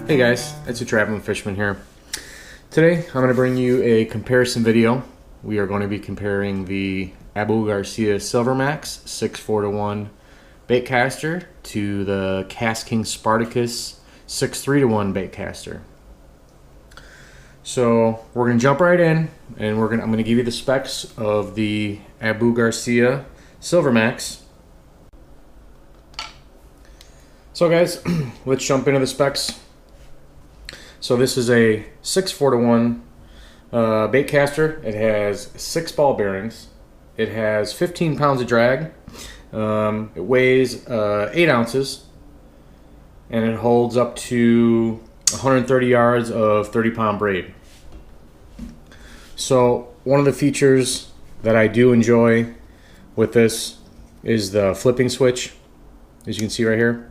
Hey guys, it's a traveling fisherman here. Today I'm going to bring you a comparison video. We are going to be comparing the Abu Garcia Silver Max 6-4-1 baitcaster to the KastKing Spartacus 6-3-1 baitcaster. So we're going to jump right in, and I'm going to give you the specs of the Abu Garcia Silver Max. So guys, let's jump into the specs. So this is a 6-4-1 baitcaster. It has 6 ball bearings. It has 15 pounds of drag. It weighs 8 ounces, and it holds up to 130 yards of 30-pound braid. So one of the features that I do enjoy with this is the flipping switch, as you can see right here.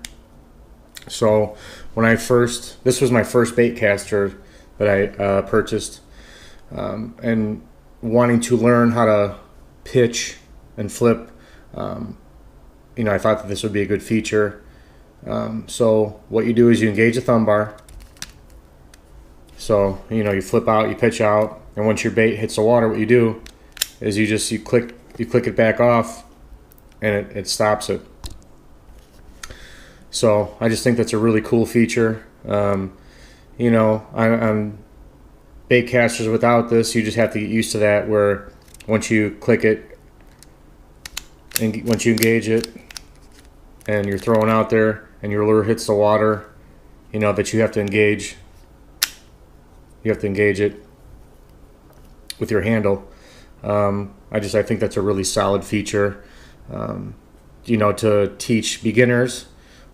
So when this was my first baitcaster that I purchased, and wanting to learn how to pitch and flip, I thought that this would be a good feature. So what you do is you engage the thumb bar. So you flip out, you pitch out, and once your bait hits the water, what you do is you click it back off, and it stops it. So I just think that's a really cool feature. On baitcasters without this, you just have to get used to that, where once you click it and once you engage it and you're throwing out there and your lure hits the water, that you have to engage it with your handle. I think that's a really solid feature, to teach beginners,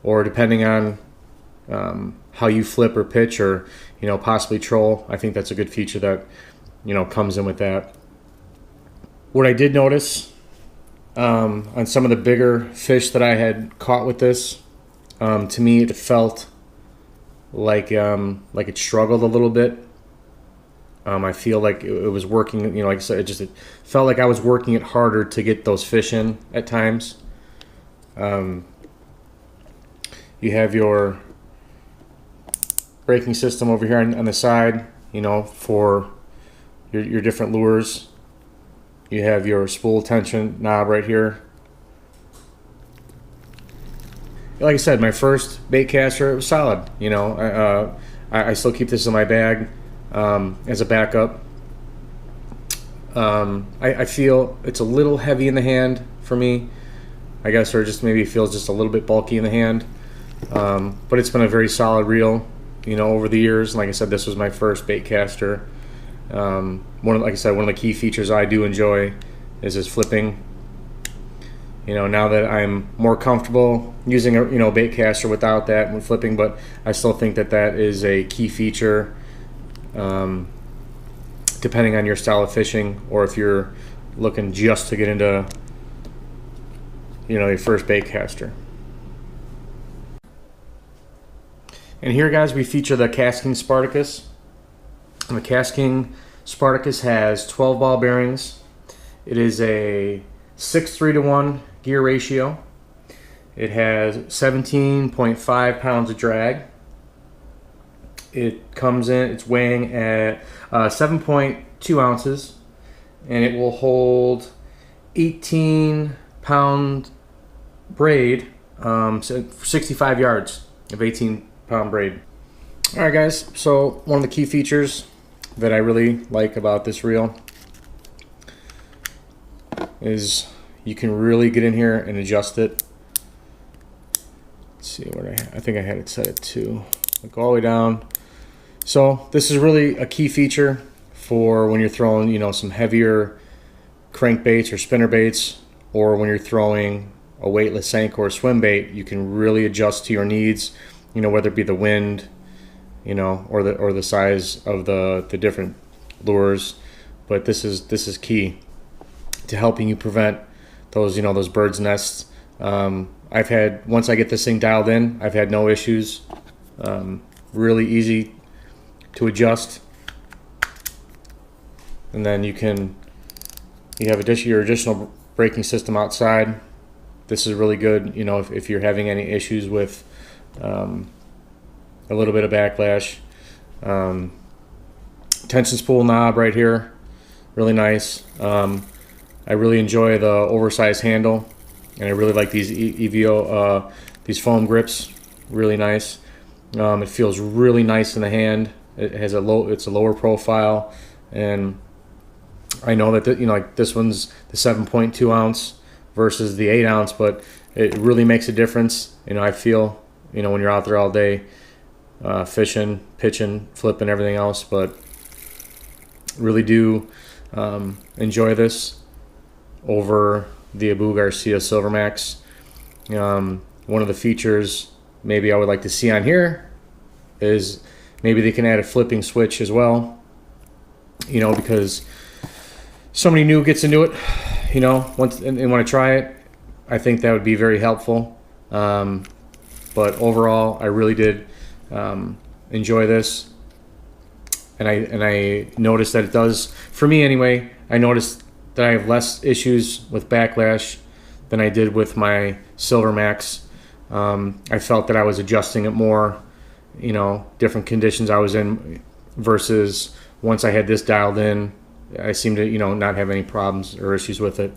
or depending on how you flip or pitch, or possibly troll. I think that's a good feature that comes in with that. What I did notice on some of the bigger fish that I had caught with this, to me it felt like it struggled a little bit. I feel like it was working, like I said, it felt like I was working it harder to get those fish in at times. You have your braking system over here on the side, for your different lures. You have your spool tension knob right here. Like I said, my first baitcaster, it was solid. I still keep this in my bag as a backup. I feel it's a little heavy in the hand for me, I guess, or just maybe it feels just a little bit bulky in the hand. But it's been a very solid reel, over the years. Like I said, this was my first baitcaster. One of the key features I do enjoy is this flipping. Now that I'm more comfortable using a baitcaster without that and flipping, but I still think that is a key feature, depending on your style of fishing, or if you're looking just to get into your first baitcaster. And here, guys, we feature the KastKing Spartacus. And the KastKing Spartacus has 12 ball bearings. It is a 6-3-1 gear ratio. It has 17.5 pounds of drag. It's weighing at 7.2 ounces, and it will hold 18-pound braid, 65 yards of 18-pound braid. All right, guys, so one of the key features that I really like about this reel is you can really get in here and adjust it. Let's see what I think I had it set at 2. Go all the way down. So this is really a key feature for when you're throwing, some heavier crankbaits or spinner baits, or when you're throwing a weightless Senko or swim bait. You can really adjust to your needs, whether it be the wind, or the size of the different lures. But this is key to helping you prevent those those birds' nests. Once I get this thing dialed in, I've had no issues. Really easy to adjust, and then you have your additional braking system outside. This is really good, if you're having any issues with a little bit of backlash. Tension spool knob right here, really nice. I really enjoy the oversized handle, and I really like these EVO, these foam grips, really nice. It feels really nice in the hand. It has it's a lower profile, and I know that like this one's the 7.2 ounce versus the 8 ounce, but it really makes a difference. I feel, when you're out there all day, fishing, pitching, flipping, everything else, but really do enjoy this over the Abu Garcia Silvermax. One of the features maybe I would like to see on here is maybe they can add a flipping switch as well, because somebody new gets into it, once and want to try it. I think that would be very helpful. But overall, I really did enjoy this, and I noticed that it does, for me anyway, I noticed that I have less issues with backlash than I did with my Silvermax. I felt that I was adjusting it more, different conditions I was in, versus once I had this dialed in, I seemed to, not have any problems or issues with it.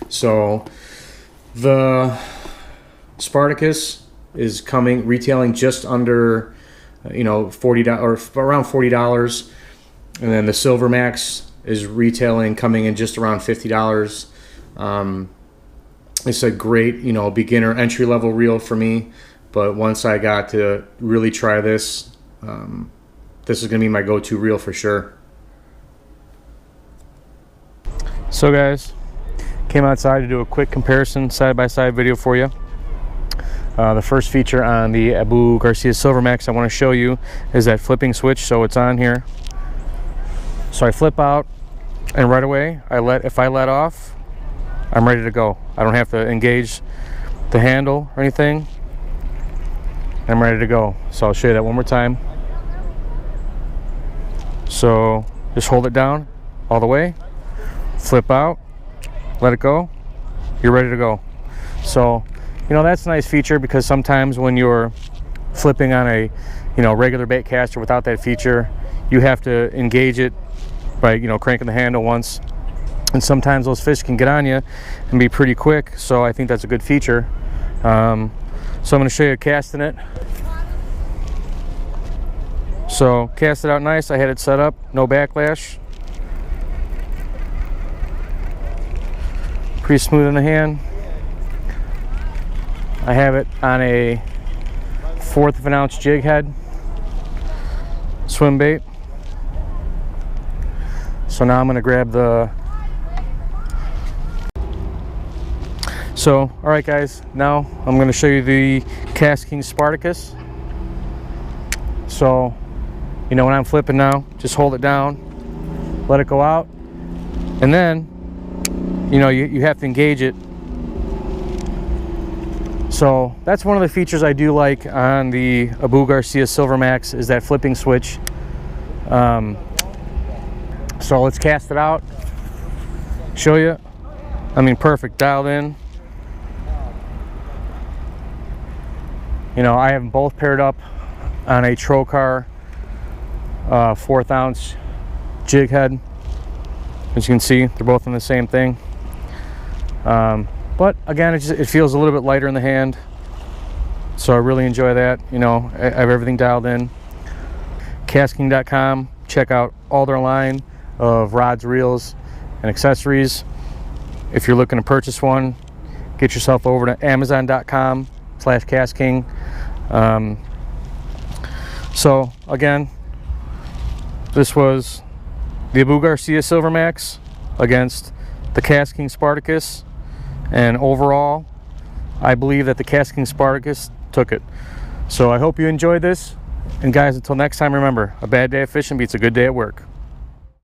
So the Spartacus is retailing just under, $40 or around $40, and then the Silvermax is coming in just around $50. It's a great, beginner entry level reel for me. But once I got to really try this, this is gonna be my go-to reel for sure. So guys, came outside to do a quick comparison side-by-side video for you. The first feature on the Abu Garcia Silvermax I want to show you is that flipping switch. So it's on here. So I flip out, and right away if I let off, I'm ready to go. I don't have to engage the handle or anything. I'm ready to go. So I'll show you that one more time. So just hold it down all the way, flip out, let it go, you're ready to go. So that's a nice feature, because sometimes when you're flipping on a regular bait caster without that feature, you have to engage it by cranking the handle once, and sometimes those fish can get on you and be pretty quick. So I think that's a good feature. So I'm going to show you casting it. So cast it out nice. I had it set up, no backlash, pretty smooth in the hand. I have it on a 1/4 of an ounce jig head swim bait. So now I'm going to grab the... So, alright guys, now I'm going to show you the KastKing Spartacus. So, when I'm flipping now, just hold it down, let it go out, and then, you have to engage it. So that's one of the features I do like on the Abu Garcia Silvermax, is that flipping switch. So let's cast it out, show you. Perfect, dialed in. I have them both paired up on a Trocar 1/4 ounce jig head. As you can see, they're both in the same thing. But again, it feels a little bit lighter in the hand, so I really enjoy that. I have everything dialed in. KastKing.com. Check out all their line of rods, reels, and accessories. If you're looking to purchase one, get yourself over to Amazon.com/KastKing. So again, this was the Abu Garcia Silvermax against the KastKing Spartacus. And overall, I believe that the KastKing Spartacus took it. So I hope you enjoyed this. And guys, until next time, remember, a bad day of fishing beats a good day at work.